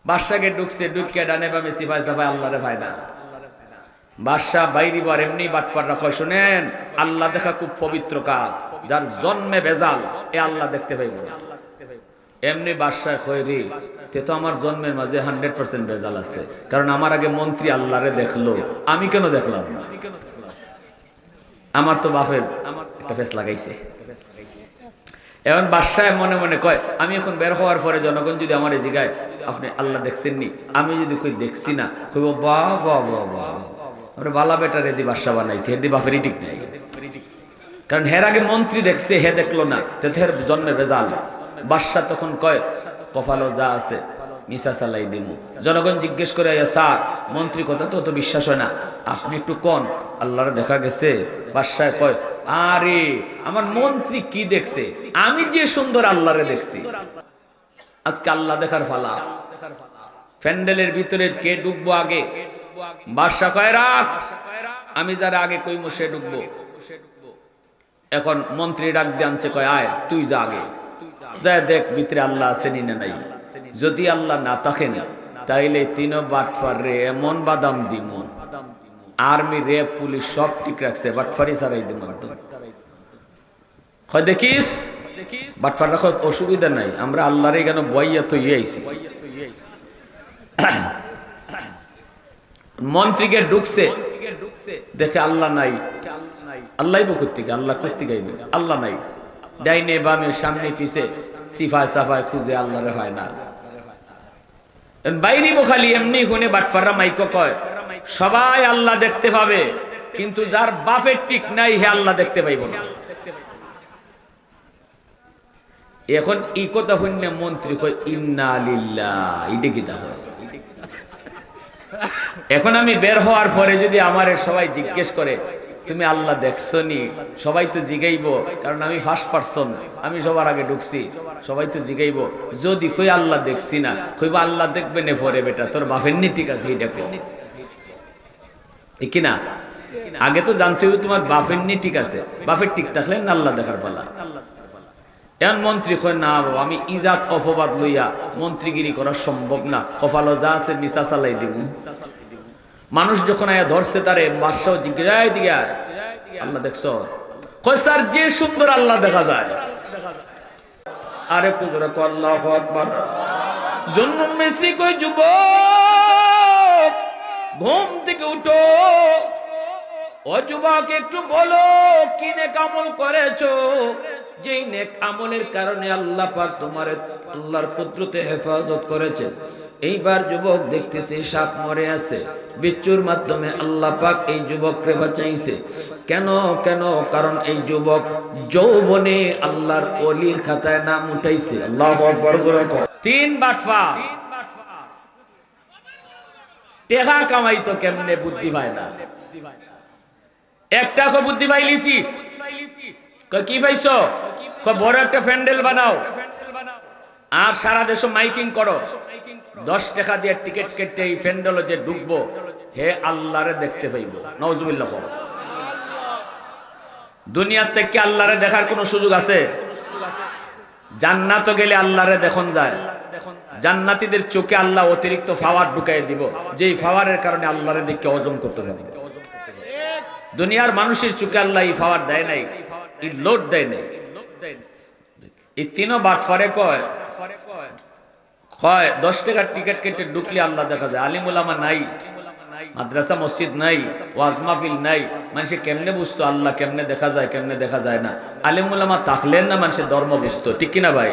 বাদশাকে ঢুকছে, ঢুকিয়ে ডানে বামে সিফাই সাফাই আল্লাহরে ভাই না। বাদশাহ বাইরে বার এমনি বাটপাররা কয়, শুনেন আল্লাহ দেখা খুব পবিত্র কাজ, যার জন্মে বেজাল এ আল্লাহ দেখতে পাইব না। এমনি বাদশাহ কয়, রে তে তো আমার জন্মের মাঝে 100% বেজাল আছে, কারণ আমার আগে মন্ত্রী আল্লাহরে দেখলো, আমি কেন দেখলাম না? আমার তো বাপের একটা ফেস লাগাইছে। এখন বাদশাহ মনে মনে কয়, আমি এখন বের হওয়ার পরে জনগণ যদি আমার এই জায়গায় আপনি আল্লাহ দেখছেন নি, আমি যদি কই দেখছি না, কইব বাহ বাহ বাহ বাহ, আমরা বালা বেটার এদি বাদশাহ বানাইছি, এদি বাপেরই ঠিক নাই। কারণ হের আগে মন্ত্রী দেখছে, হে দেখলো না, তেথের জন্মে বেজাল। বাদশাহ তখন কয়, কপালও যা আছে মিশা চালাই দিমু। জনগণ জিজ্ঞেস করে, স্যার মন্ত্রী কথা তো তো বিশ্বাস হয় না, আপনি একটু কোন আল্লাহর দেখা গেছে? বাদশাহ কয়, আরে আমার মন্ত্রী কি দেখছে, আমি যে সুন্দর আল্লাহরে দেখছি। আজকে আল্লাহ দেখার ফালা। প্যান্ডেলের ভিতরে কে ঢুকবো আগে? বাদশাহ কয়, রাখ, আমি যারা আগে কইমো সে ঢুকবো। এখন মন্ত্রী ডাক দিয়ে আনছে, কয় আয় তুই যা আগে, যা দেখ ভিতরে আল্লাহ আছেন না নাই। যদি আল্লাহ না থাকেন তাইলে তিন বাটফার রে এমন বাদাম দিমু, আর্মি রেপ পুলিশ সব ঠিক রাখছে, বাটফারি ছাড়াই দিম একদম। হয় দেখিস বাটফার রাখো, অসুবিধা নাই, আমরা আল্লাহরে কেন বইয়া তো ইয়েছি। মন্ত্রীকে ঢুকছে, দেখে আল্লাহ নাই। আল্লাহ করতে আল্লাহ করতে গাইবে, আল্লাহ নাই। ডাইনে বামে সামনে পিছে সিফায় সাফায় খুঁজে আল্লাহরে হয় না। বাইরে খালি এমনি গুনে বাটপাররা মাইকো কয়, সবাই আল্লাহ দেখতে পাবে, কিন্তু যার বাপের ঠিক নাই হে আল্লাহ দেখতে পাইব না। এখন এই কথা শুনে মন্ত্রী কয়, ইন্না লিল্লাহ, ইডে কিতা হয়। এখন আমি বের হওয়ার পরে যদি আমার সবাই জিজ্ঞেস করে তুমি আল্লাহ দেখছো নি, সবাই তো জিগাইব, কারণ আমি ফার্স্ট পারসন, আমি সবার আগে ঢুকছি, সবাই তো জিগাইব। যদি কই আল্লাহ দেখছি না, কইব আল্লাহ দেখবে নে পরে, বেটা তোর বাপের নি ঠিক আছে, এইটা কই ঠিক না? আগে তো জানতে হবে তোমার বাপের নি ঠিক আছে, বাপের ঠিক থাকলে না আল্লাহ দেখার পালা। এমন মন্ত্রী কয়, না বাবা, আমি ইজাত অপবাদ লইয়া মন্ত্রীগিরি করা সম্ভব না, কপালও যা আছে মিশা চালাই দিব। মানুষ যখন আয়া ধরছে তারে, বাদশাহ জিজ্ঞাসা, দিকে আল্লাহ দেখছো? কয়, স্যার যে সুন্দর আল্লাহ দেখা যায়। আরে কুজরা কো আল্লাহু আকবার। জুন্নুন মিসরি কই, যুবক ঘুম থেকে উঠো, ও যুবক একটু বলো কি নেক আমল করেছো, যেই নেক আমলের কারণে আল্লাহ পাক তোমার আল্লাহর কুদরতে হেফাজত করেছে। এইবার যুবক দেখতেছে সাপ মরে আছে, বিচ্ছুর মাধ্যমে আল্লাহ পাক এই যুবককে বাঁচাইছে। কেন কেন? কারণ এই যুবক যৌবনে আল্লাহর ওলির খাতায় নাম উঠাইছে। আল্লাহু আকবার। তিন বাটফা টেকা কামাইতো কেমনে, বুদ্ধি পায় না। একটা বুদ্ধি পাইলিছি, কি পাইছো? বড় একটা প্যান্ডেল বানাও আর সারা দেশে মাইকিং করো, 10 টাকা দিয়ে টিকিট কেটে এই প্যান্ডেলে যে ঢুকবো হে আল্লাহরে দেখতে পাইবো। নাউজুবিল্লাহ। দুনিয়ার থেকে আল্লাহরে দেখার কোনো সুযোগ আছে? জান্নাতে গেলে আল্লাহরে দেখুন যায়, জান্নাতীদের চোখে আল্লাহ অতিরিক্ত পাওয়ার ঢুকাই দিব, যেই পাওয়ারের কারণে আল্লাহরে দেখে হজম করতে পারবে। দুনিয়ার মানুষের চোখে আল্লাহ এই পাওয়ার দেয় নাই, এই লোড দেয় নাই। এই তিনও বাটফারে কয় 10 টাকার টিকিট কেটে ঢুকলে আল্লাহ দেখা যায়। আলিম উলামা নাই, মাদ্রাসা মসজিদ নাই, ওয়াজ মাহফিল নাই, মানুষে কেমনে বুঝতো আল্লাহ কেমনে দেখা যায় কেমনে দেখা যায় না? আলিম উলামা থাকলেন না মানুষের ধর্ম বুঝতো, ঠিক কিনা ভাই?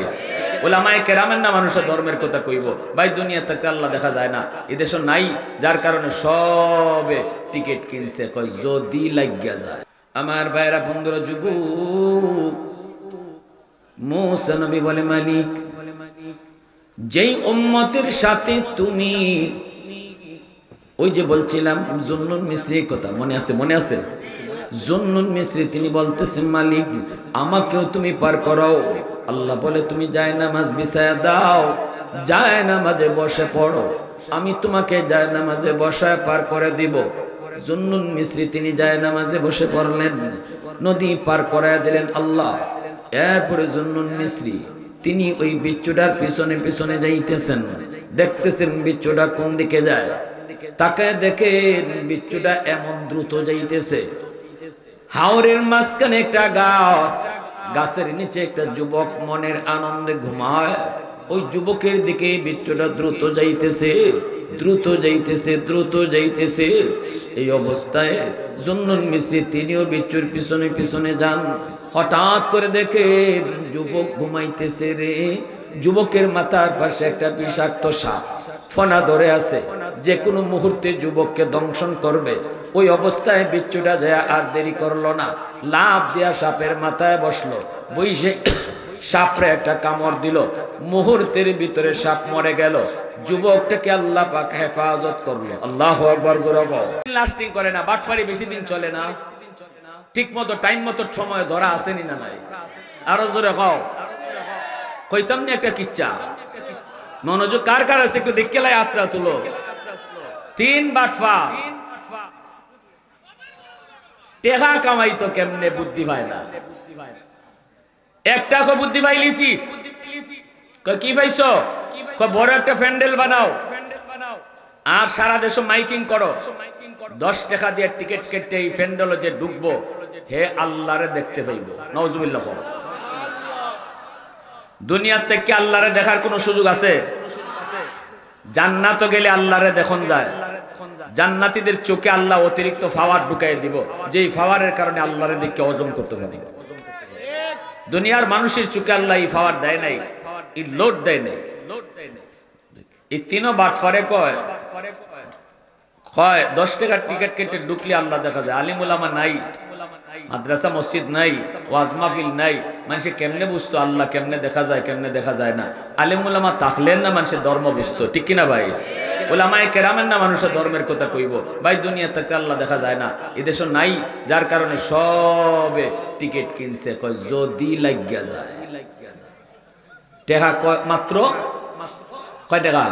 উলামায়ে কেরামের না মানুষের ধর্মের কথা কইব ভাই। দুনিয়া থেকে আল্লাহ দেখা যায় না, এদেশ নাই, যার কারণে সবে টিকিট কিনছে, কয় যদি লাগিয়া যায়। আমার ভাইরা, বন্ধুরা, যুবক, মুসা নবী বলে, মালিক যেই উম্মতের সাথে তুমি ওই যে বলছিলাম জুন্নুন মিসরির কথা মনে আছে? মনে আছে? জুন্নুন মিসরি তিনি বলতেছেন, মালিক আমাকেও তুমি পার করাও। আল্লাহ বলে, তুমি জায়নামাজ বিছায়া দাও, জায়নামাজে বসে পড়ো, আমি তোমাকে জায়নামাজে বসায় পার করে দিব। জুন্নুন মিসরি তিনি জায়নামাজে বসে পড়লেন, নদী পার করায় দিলেন আল্লাহ। এরপরে জুন্নুন মিসরি তিনি ওই বিচ্ছুটার পিছনে পিছনে যাইতেছেন। দেখতেছেন বিচ্ছুটা কোন দিকে যায়, তাকে দেখেন বিচ্ছুটা এমন দ্রুত যাইতেছে। হাওরের মাঝখানে একটা গাছ, গাছের নিচে একটা যুবক মনের আনন্দে ঘুমায়। ওই যুবকের দিকে বিচ্ছুটা দ্রুত যাইতেছে, দ্রুত যাইতেছে, দ্রুত যাইতেছে। এই অবস্থায় জুন্নুন মিসরি তিনিও বিচ্ছুর পিছনে পিছনে যান। হঠাৎ করে দেখে যুবক ঘুমাইতেছে রে। যুবকের মাথার পাশে একটা বিষাক্ত সাপ ফনা ধরে আছে, যে কোনো মুহূর্তে যুবককে দংশন করবে। ওই অবস্থায় বিচ্ছুটা যায় আর দেরি করলো না, লাফ দিয়া সাপের মাথায় বসলো। বইসে সাপরে একটা কামড় দিল, মুহূর্তের ভিতরে সাপ মরে গেল। যুবকটাকে আল্লাহ পাক হেফাজত করলো। আল্লাহু আকবার। লাস্টিং করে না, বাটফারি বেশি দিন চলে না। ঠিক মতো টাইম মতো সময় ধরা আসেনি না নাই? আরো জোরে কও। কইতাম না একটা কিচ্ছা, মনোযোগ কার কার আছে একটু দেখে লাই, আত্রা তুলো। 3 বাটফা টেকা কামাইতো কেমনে বুদ্ধি পায় না। একটা কো বুদ্ধি পাইলিছি, কি পাইছো? বড় একটা প্যান্ডেল বানাও আর সারা দেশে মাইকিং করো। 10 টাকা দিয়ে টিকিট কেটে এই প্যান্ডেলে যে ঢুকবো, হে আল্লাহরে দেখতে পাইবো। নাউজুবিল্লাহ। দুনিয়ার থেকে আল্লাহরে দেখার কোন সুযোগ আছে? জান্নাতে গেলে আল্লাহরে দেখুন যায়। জান্নাতীদের চোখে আল্লাহ অতিরিক্ত পাওয়ার ঢুকাই দিব, যেই পাওয়ারের কারণে আল্লাহরে দেখে হজম করতে পারি। দুনিয়ার মানুষের চোখে আল্লাহ এই পাওয়ার দেয় নাই, এই লোড দেয় নাই। এই তিনও বাটফারে কয় 10 টাকার টিকিট কেটে ঢুকলে আল্লাহ দেখা যায়। আলিম উলামা নাই, মাদ্রাসা মসজিদ নাই, ওয়াজ মাহফিল নাই, মানুষে কেমনে বুঝতো আল্লাহ কেমনে দেখা যায় কেমনে দেখা যায় না? আলিম উলামা থাকলেন না মানুষের ধর্ম বুঝতো, ঠিক কিনা ভাই? উলামায়ে কেরামের না মানুষের ধর্মের কথা কইব ভাই। দুনিয়া থাকতে আল্লাহ দেখা যায় না, এদেশে নাই, যার কারণে সবে টিকিট কিনছে কয় যদি লাগিয়া যায়। টাকা মাত্র কয় টাকা?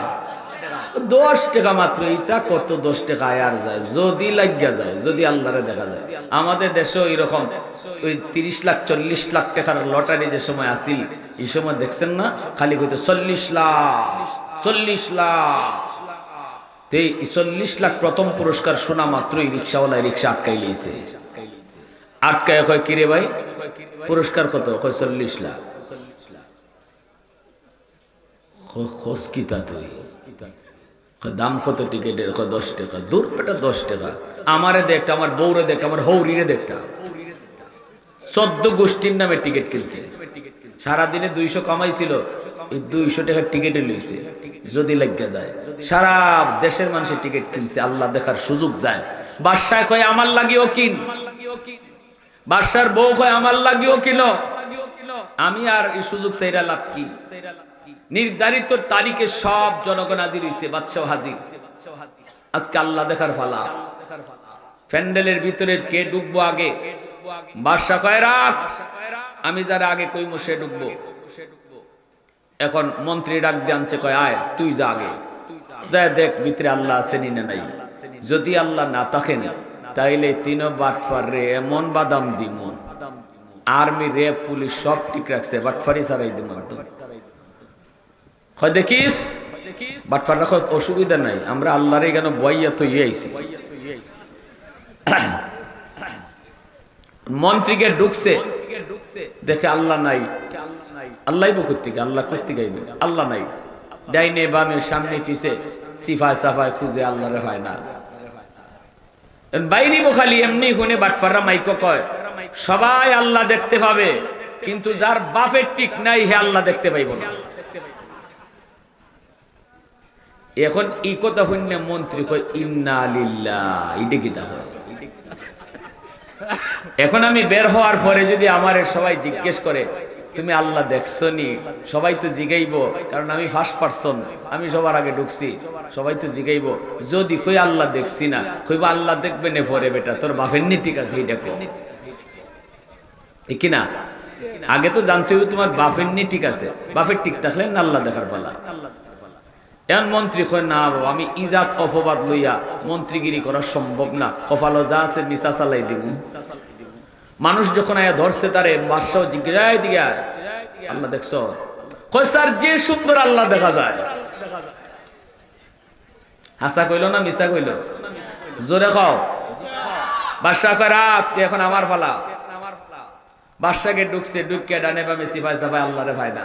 10 টাকা মাত্র। এটা কত 10 টাকা আর যায় যদি লাগিয়া যায়, যদি আল্লাহরে দেখা যায়। আমাদের দেশে এরকম ওই 30 লাখ 40 লাখ টাকার লটারি যে সময় আসিল, এই সময় দেখছেন না খালি কইতো 40 লাখ 40 লাখ। তো এই 40 লাখ প্রথম পুরস্কার শোনা মাত্রই রিক্সাওয়ালা রিক্সা আটকাই লিয়েছে। আটকায় কয় কিরে ভাই পুরস্কার কত? কয় 40 লাখ। খোঁজ কিতা তুই? দাম কত টিকিটের? 10 টাকা। দূর বেটা 10 টাকা। আমারে দেখটা, আমার বউরে দেখটা, আমার হৌরিরে দেখটা, 14 গোষ্ঠীর নামে টিকিট কিনছে। সারাদিনে 200 কামাইছিল, এই 200 টাকার টিকিটে লইছে যদি লাগিয়া যায়। সারা দেশের মানুষের টিকিট কিনছে, আল্লাহ দেখার সুযোগ যায়। বাদশাহ কয় আমার লাগিও কিন, বাদশার বউ কয় আমার লাগিও কিনো। আমি আর এই সুযোগ চাইরা লাভ কি? নির্ধারিত তারিখে সব জনগণ হাজির হইছে, বাদশাহ হাজির। আজকে আল্লাহ দেখার ফালা। প্যান্ডেলের ভিতরে কে ঢুকবো আগে? বাদশাহ কয় রাখ, আমি যারা আগে কইমো সে ঢুকবো। এখন মন্ত্রী ডাক দিয়ে আনছে, কয় আয় তুই যা আগে, যায় দেখ ভিতরে আল্লাহ আছেন না নাই। যদি আল্লাহ না থাকেন তাইলে 3 বাটফার রে এমন বাদাম দিব, আর্মি রেপ পুলিশ সব ঠিক রাখছে, বাটফারি ছাড়াই দিব একদম। হয় দেখিস বাটফার রাখ, অসুবিধা নাই, আমরা আল্লাহরে কেন বইয়া তো আইছি। মন্ত্রীকে ঢুকছে, দেখে আল্লাহ নাই। আল্লাহ করতে আল্লাহ করতে গাইবে, আল্লাহ নাই। ডাইনে বামে সামনে পিছে সিফায় সাফায় খুঁজে আল্লাহরে হয় না। বাইরে খালি এমনি কোনে বাটফাররা মাইক কয় সবাই আল্লাহ দেখতে পাবে, কিন্তু যার বাপের ঠিক নাই হে আল্লাহ দেখতে পাইব না। এখন এই কথা শুনে মন্ত্রী কয় ইন্না লিল্লাহ, এটা কি তা হয়? এখন আমি বের হওয়ার পরে যদি আমার সবাই জিজ্ঞেস করে তুমি আল্লাহ দেখছো নি, সবাই তো জিগাইব, কারণ আমি ফার্স্ট পারসন, আমি সবার আগে ঢুকছি, সবাই তো জিগাইব। যদি কই আল্লাহ দেখছি না, কইব আল্লাহ দেখবে না পরে বেটা তোর বাপের নি ঠিক আছে, এইটা কো ঠিক কিনা? আগে তো জানতে হবে তোমার বাপের নি ঠিক আছে, বাপের ঠিক থাকলে না আল্লাহ দেখার পালা। এমন মন্ত্রী কয় না বাবা, আমি ইজাত অপবাদ লইয়া মন্ত্রীগিরি করা সম্ভব না, কপালো যা আছে মিশা চালাই দিব। মানুষ যখন আয়া ধরছে তারে বাদশাহ জিজ্ঞাসা দিকে আল্লাহ দেখছো? কয় স্যার যে সুন্দর আল্লাহ দেখা যায়, হাসা কইল না মিছা কইল? জোরে খাও। বাদশা কয় রাত এখন আমার পালা। বাদশাকে ঢুকছে, ঢুকিয়ে ডানে বামে সিপাই সাপাই আল্লাহরে ভাই না।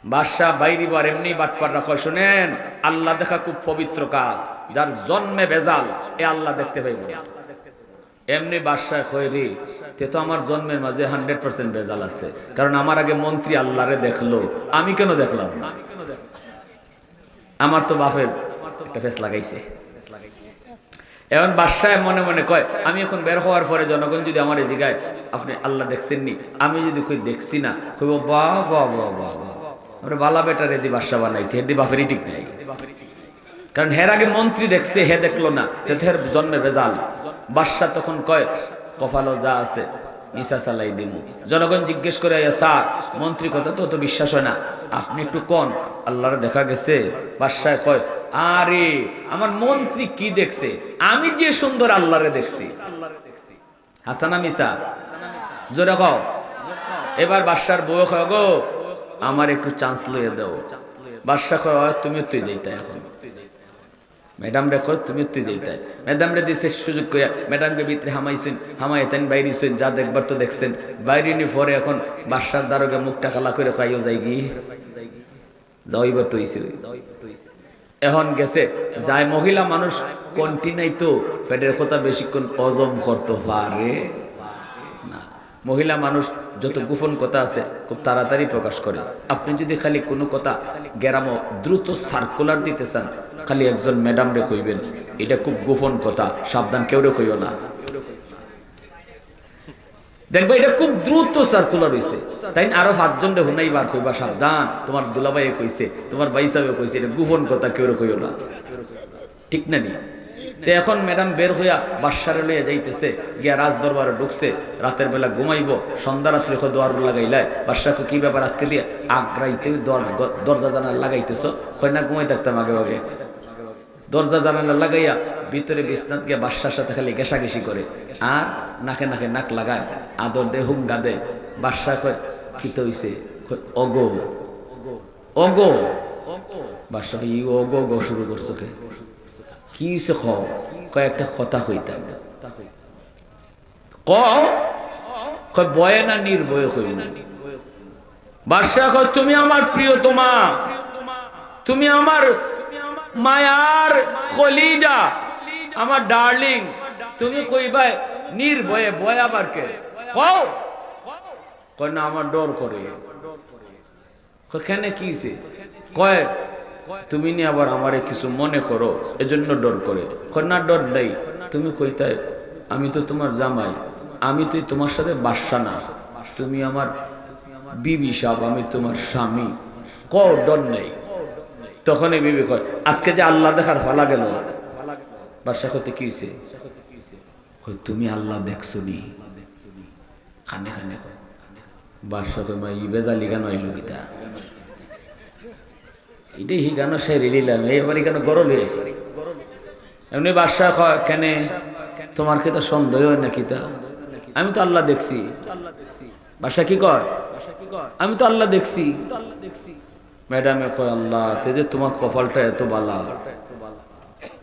বাদশা বাইরি বার এমনি বাটপাররা কয় শুনেন, আল্লাহ দেখা খুব পবিত্র কাজ, যার জন্মে বেজাল এ আল্লাহ দেখতে পাইব না। এমনি বাদশা কয় রে তে তো আমার জন্মের মাঝে 100% বেজাল আছে, কারণ আমার আগে মন্ত্রী আল্লাহরে দেখলো, আমি কেন দেখলাম না? আমার তো বাপের একটা ফেস লাগাইছে। এখন বাদশায় মনে মনে কয় আমি এখন বের হওয়ার পরে জনগণ যদি আমার এই জায়গায় আপনি আল্লাহ দেখছেননি, আমি যদি কই দেখছি না, কইব বাহ বাহ বাহ বাহ আমরা বালা বেটার এদি বাদশা বানাইছি, এদি বাপেরই ঠিক নাই। কারণ হের আগে মন্ত্রী দেখছে, হে দেখলো না, হের জন্মে বেজাল। বাদশা তখন কয় কপালও যা আছে মিশা চালাই দিমু। জনগণ জিজ্ঞেস করে স্যার মন্ত্রী কথা তো বিশ্বাস হয় না, আপনি একটু কোন আল্লাহরে দেখা গেছে? বাদশায় কয় আরে আমার মন্ত্রী কি দেখছে, আমি যে সুন্দর আল্লাহরে দেখছি। হাসানা মিশা? জোরে কও। এবার বাদশার বউ কয় গো আমার একটু চান্স লইয়ে দাও। বাদশা কয় তুমি তুই যাইতা, এখন ম্যাডাম রে কয় তুমি তুই যাইতা। ম্যাডাম রে দিছে সুযোগ কইয়া ম্যাডামকে ভিতরে হামাইছেন, হামাইতেন বাইরেছেন, যা দেখবার তো দেখছেন। বাইরে নি পরে এখন বাদশার দারোগা মুখটা খালা করে খাইও যাই কি যাইবার তো হইছে। এখন গেছে যায় মহিলা মানুষ কন্টিনাই তো পেটের কথা বেশিক্ষণ হজম করতে পারে না। মহিলা মানুষ যত গোপন কথা আছে খুব তাড়াতাড়ি প্রকাশ করে। আপনি যদি খালি কোনো কথা গ্রামে দ্রুত সার্কুলার দিতে চান, খালি একজন ম্যাডাম রে কইবেন এটা খুব গোপন কথা, সাবধান কেউ রে কইও না। দেখবা এটা খুব দ্রুত সার্কুলার হইছে, তাই আরো 5 জন রে হুনাই বার কইবা সাবধান তোমার দুলাভাই কইছে, তোমার ভাই সাহেব কইছে, এটা গোপন কথা কেউ রে কইও না। ঠিক না নি? তো এখন ম্যাডাম বের হইয়া বাদশারে লইয়া যাইতেছে, গিয়া রাজ দরবারে ঢুকছে। রাতের বেলা ঘুমাইব, সন্ধ্যা রাত্রে দোয়ার লাগাইলাই। বাদশাকে কি ব্যাপার আজকে দিয়ে আগ্রাইতে দরজা জানালা লাগাইতেছ? কয় না ঘুমাই থাকতাম আগে আগে। দরজা জানালা লাগাইয়া ভিতরে বিছনাত গিয়া বাদশার সাথে খালি ঘেঁষাঘেঁষি করে আর নাকে নাকে নাক লাগায়, আদর দে হুঙ্গা দে। বাদশা কয় কি তো হইছে? অগো অগো। বাদশা ই অগো গো শুরু করছো কে? কি হইছে? কয়েকটা কথা কইতাম। কয় বয়ে না নির্ভয়ে কইব না। বাদশা কয় তুমি আমার প্রিয়তমা, তুমি আমার মায়ার কলিজা, আমার ডার্লিং, তুমি কইবা নির্ভয়ে? ভয় আবার কে? কও। কয় না আমার ডর করে। কেন কি হইছে? কয় তুমি নি আবার আমারে কিছু মনে করো এজন্য ডর করে। কয় না ডর নাই, তুমি কইতাই আমি তো তোমার জামাই, আমি তো তোমার সাথে বাদশা না, তুমি আমার বিবি সাহেব, আমি তোমার স্বামী। কও ডর নাই। তখন এই বিবি কয় আজকে যে আল্লাহ দেখার ফালা গেল। বাদশা কইতে কি হইছে? তুমি আল্লাহ দেখছো নি? খানে খানে কয়। বাদশা কয় মা ই বেজালি গান হইল গীতা, এটাই হি গান সেরে নিলাম, এবার কেন গরল হয়েছে। এমনি বাদশা কয় কেন তোমার কি তো সন্দেহ হয় না কিতা? আমি তো আল্লাহ দেখছি। বাদশা কি কয়? আমি তো আল্লাহ দেখছি। ম্যাডামে কয় আল্লাহ তে যে তোমার কপালটা এত বালা,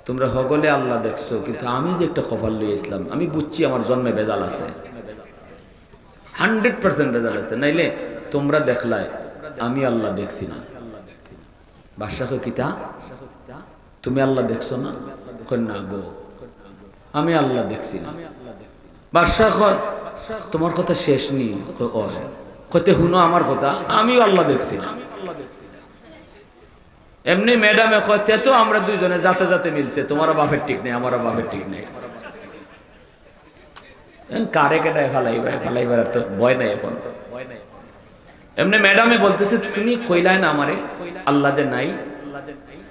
তোমরা সকলে আল্লাহ দেখছো, কিন্তু আমি যে একটা কপাল লইয়া ইসলাম, আমি বুঝছি আমার জন্মে বেজাল আছে, 100% বেজাল আছে, নাইলে তোমরা দেখলাই, আমি আল্লাহ দেখছি না। বাদশা কয় কিতা তুমি আল্লাহ দেখছো না? কয় না গো আমি আল্লাহ দেখছি না। বাদশা কয় তোমার কথা শেষ নি? কইতে হুনো আমার কথা, আমিও আল্লাহ দেখছি না। এমনি ম্যাডামে কইতে তো আমরা দুইজনে যাতে যাতে মিলছে, তোমারও বাপের ঠিক নেই আমারও বাপের ঠিক নেই। কারে কেটায় ফালাইবার তো ভয় নাই এখন। এমনি ম্যাডামে বলতেছে তুমি কইলাই না আমারে আল্লাহ যে নাই?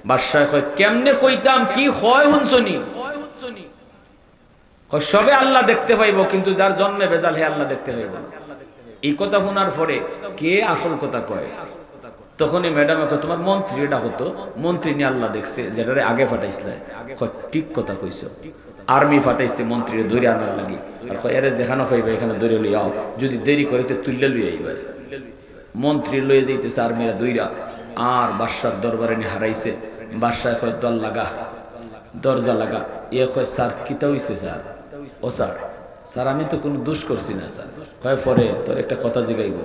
বাদশা কয় কেমনে কইতাম, কি হয় হুনছনি? কয় সবে আল্লাহ দেখতে পাইব, কিন্তু যার জন্মে বেজাল হে আল্লাহ দেখতে পাইব না। এই কথা শোনার পরে কে আসল কথা কয়? তখনই ম্যাডামে কয় তোমার মন্ত্রীটা হতো, মন্ত্রী নিয়ে আল্লাহ দেখছে, যেটারে আগে ফাটাইছিলে। ঠিক কথা কইছো, আর্মি ফাটাইছে মন্ত্রীরে ধরে আনার লাগি। আর কয় এরে যেখানে পাইবে এখানে ধরে লই আও, যদি দেরি করে তো তুললে লই আইবা। মন্ত্রী লয়ে যাইতেছে আর্মিরা দইরা, আর বাদশার দরবারে নিয়ে হারাইছে। বাদশাহ কয় দল লাগা, দরজা লাগা। ইয়ে কয় স্যার কিতা হইছে স্যার? ও স্যার, স্যার আমি তো কোনো দোষ করছি না স্যার। কয় পরে তোর একটা কথা জিগাইব।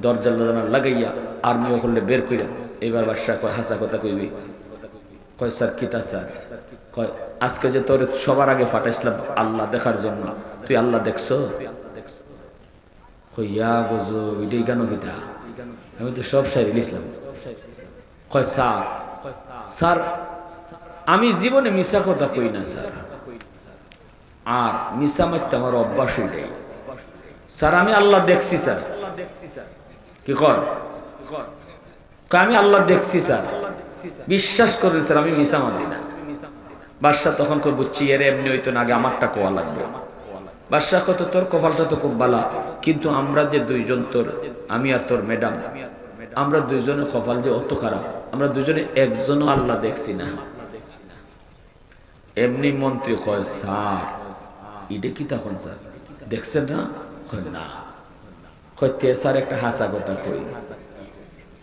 দরজা লাগাইয়া আর্মিও করলে বের কইরা। এবার বাদশাহ কয় হাসা কথা কইবি? কয় স্যার কিতা স্যার? কয় আজকে যে তোর সবার আগে ফাটাইছিলাম আল্লাহ দেখার জন্য, তুই আল্লাহ দেখছো? কইয়া গজো এটাই কেন কিতা? আমি তো সব সাইরে দিয়েছিলাম। কয় স্যার, স্যার আমি জীবনে মিশা কথা কই না স্যার, আর মিশা মারতে আমার অভ্যাস এটাই স্যার। আমি আল্লাহ দেখছি স্যার। কি কর? আমি আল্লাহ দেখছি স্যার, বিশ্বাস করেন স্যার, আমি মিশা মাতি না। বাদশাহ তখন কই বুঝছি এর এমনি হইতো না, আগে আমারটা কোয়া লাগবে। বাদশাহ কত তোর কপালটা তো খুব বালা, কিন্তু আমরা যে দুইজন, তোর আমি আর তোর ম্যাডাম, আমরা দুইজনের কপাল যে অত খারাপ, আমরা দুজনে একজনও আল্লাহ দেখছি না। এমনি মন্ত্রী কয় স্যার এটা কি তখন স্যার দেখছেন না? কয় না। কয় তে স্যার একটা হাসা কথা কই।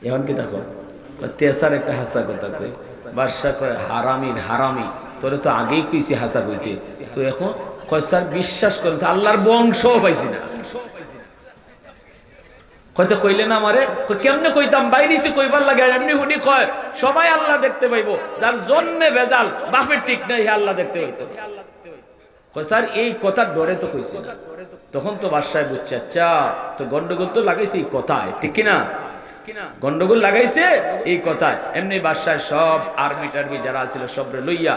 এখন কি দেখো তে স্যার একটা হাসা কথা কই। বাদশাহ কয় হারামির হারামি, তোরে তো আগেই কইছি হাসা কইতে, তো এখন? কয় স্যার বিশ্বাস করেছে আল্লাহর বংশ পাইছি না। কইতে কইলে না আমারে? কেমনে কইতাম? বাইরেছি কইবার লাগে এমনি হুনি কয় সবাই আল্লাহ দেখতে পাইবো, যার জন্মে ভেজাল বাপের ঠিক নাই হে আল্লাহ দেখতে পাইতো। কয় স্যার এই কথার ডরে তো কইছি না। তখন তো বাদশাহ বুঝছে আচ্ছা তো গন্ডগোল তো লাগাইছি কথায়, ঠিক কিনা? গন্ডগোল লাগাইছে এই কথায়। এমনি বাদশাহ সব আর্মি টার্মি যারা ছিল সবরে লইয়া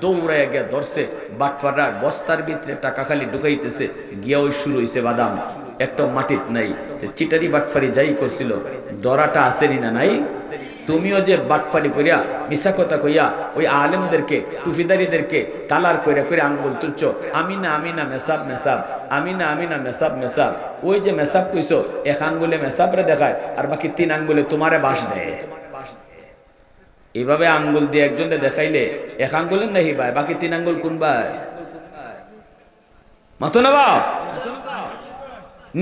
দৌড়াইয়া গিয়া ধরছে। বাটফাটার বস্তার ভিতরে টাকা খালি ঢুকাইতেছে, গিয়া ওই শুরু হইছে বাদাম, একটা মাটিত নাই। চিটারি বাটফারি যাই করছিল, দরাটা আসেনি না নাই? তুমিও যে বাটফারি করিয়া মিশা কথা কইয়া ওই আলেমদেরকে টুফিদারিদেরকে কালার কইরা কইরা আঙ্গুল তুলছো, আমি না আমি না মেসাব মেসাব, আমি না আমি না মেসাব মেসাব। ওই যে মেসাব কইছো এক আঙ্গুলে মেসাবরে দেখায় আর বাকি 3 আঙ্গুলে তোমারে বাস দেয়। এইভাবে আঙ্গুল দিয়ে একজনে দেখাইলে এক আঙ্গুলের নাহি ভাই, বাকি 3 আঙ্গুল কোন ভাই? মাথো না বাপ,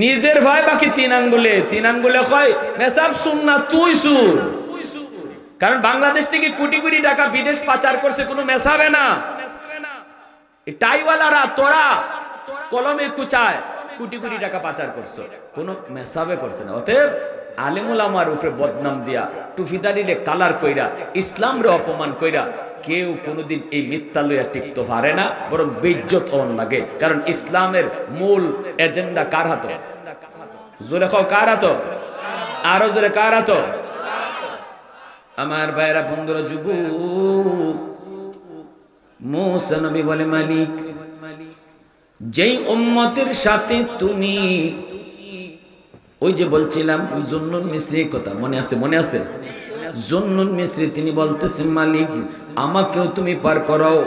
নিজের ভাই বাকি 3 আঙ্গুলে। 3 আঙ্গুলে কয় মেসাব সুন্নাহ তুই সুর। কারণ বাংলাদেশ থেকে কোটি কোটি টাকা বিদেশ পাচার করছে কোনো মেসাবে না। এই টাইওয়ালারা তোরা কলমে কুচায় কোটি কোটি টাকা পাচার করছো, কোনো মেসাবে করছে না। অতএব আলেমুল আমার উপরে বদনাম দিয়া টুফিদারিরে কালার কইরা ইসলামরে অপমান কইরা কেউ কোনোদিন এই মিথ্যা লইয়া টিকতে পারে না, বরং বেইজ্জত হন লাগে। কারণ ইসলামের মূল এজেন্ডা কার হাতে? জোরে খাও কার হাতে? আরো জোরে কার হাতে? আমার ভাইরা বন্ধুরা যুবক, মুসা নবী বলে মালিক যেই উম্মতের সাথে তুমি ওই যে বলছিলাম ওই জুন্নুন মিসরির কথা মনে আছে? মনে আছে? জুন্নুন মিসরি তিনি বলতেছেন মালিক আমাকেও তুমি পার করাও।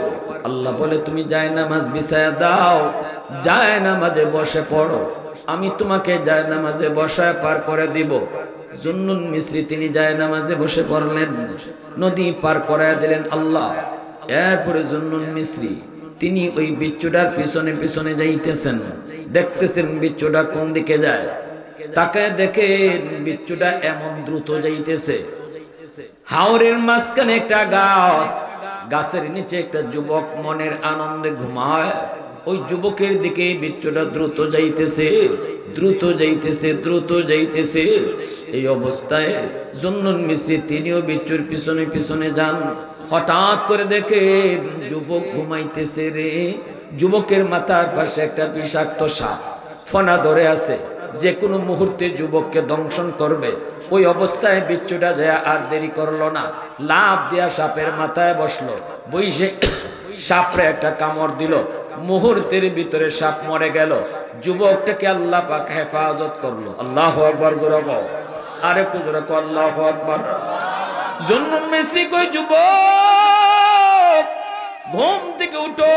আল্লাহ বলে তুমি জায়নামাজ বিছায়া দাও, জায়নামাজে বসে পড়ো, আমি তোমাকে জায়নামাজে বসায় পার করে দিব। জুন্নুন মিসরি তিনি জায়নামাজে বসে পড়লেন, নদী পার করায় দিলেন আল্লাহ। এরপরে জুন্নুন মিসরি তিনি ওই বিচ্ছুটার পিছনে পিছনে যাইতেছেন, দেখতেছেন বিচ্ছুটা কোন দিকে যায়। তাকে দেখে বিচ্ছুটা এমন দ্রুত যাইতেছে, হাওরের মাঝখানে একটা গাছ, গাছের নিচে একটা যুবক মনের আনন্দে ঘুমায়। ওই যুবকের দিকে বিচ্ছুটা দ্রুত যাইতেছে, দ্রুত যাইতেছে, দ্রুত যাইতেছে। এই অবস্থায় জুন্নুন মিসরি তিনিও বিচ্ছুর পিছনে পিছনে যান। হঠাৎ করে দেখে যুবক ঘুমাইতেছে রে। যুবকের মাথার পাশে একটা বিষাক্ত সাপ ফনা ধরে আছে, যে কোনো মুহূর্তে যুবককে দংশন করবে। ওই অবস্থায় বিচ্ছুটা যায় আর দেরি করলো না, লাফ দিয়া সাপের মাথায় বসলো, বইসে সাপরে একটা কামড় দিল। মুহূর্তের ভিতরে সাপ মরে গেল। যুবকটাকে আল্লাহ পাক হেফাজত করলো। আল্লাহু আকবার জোরে বল, আরে জোরে বল আল্লাহু আকবার। জুন্নুন মিসরি কই যুবক ঘুম থেকে উঠো,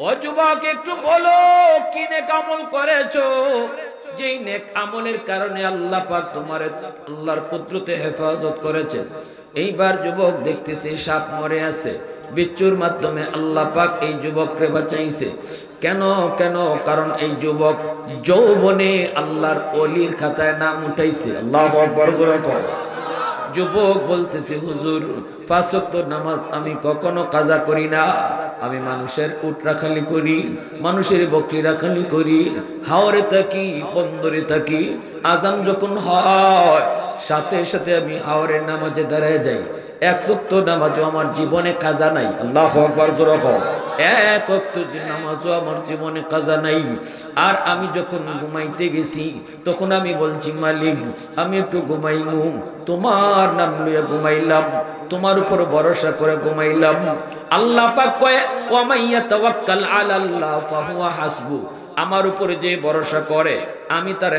ও যুবক একটু বলো কি নেক আমল করেছো, যেই নেক আমলের কারণে আল্লাহ পাক তোমার আল্লাহর কুদরতে হেফাজত করেছে। এইবার যুবক দেখতেছে সাপ মরে আছে, বিচ্ছুর মাধ্যমে আল্লাহ পাক এই যুবককে বাঁচাইছে। কেন কেন? কারণ এই যুবক যৌবনে আল্লাহর ওলির খাতায় নাম উঠাইছে। আল্লাহু আকবার বলো। যুবক বলতেছে হুজুর 5 ওয়াক্ত নামাজ আমি কখনো কাজা করি না, আমি মানুষের উট রাখালি করি, মানুষের বকরি রাখালি করি, হাওরে থাকি, বন্দরে থাকি, আজান যখন হয় সাথে সাথে আমি হাওরের নামাজে দাঁড়ায় যাই। 1 ওয়াক্ত নামাজও আমার জীবনে কাজা নাই। আল্লাহু আকবার জোরে কও। 1 ওয়াক্ত নামাজও আমার জীবনে কাজা নাই। আর আমি যখন ঘুমাইতে গেছি তখন আমি বলছি মালিক আমি একটু ঘুমাইমু, তোমার নাম লইয়া ঘুমাইলাম, তোমার উপর ভরসা করে ঘুমাইলাম। আল্লাহ পাক কয় ওয়া মাইয়া তাওয়াক্কাল আলাল্লাহ ফাহুয়া হাসবু, আমার উপরে যে ভরসা করে আমি তার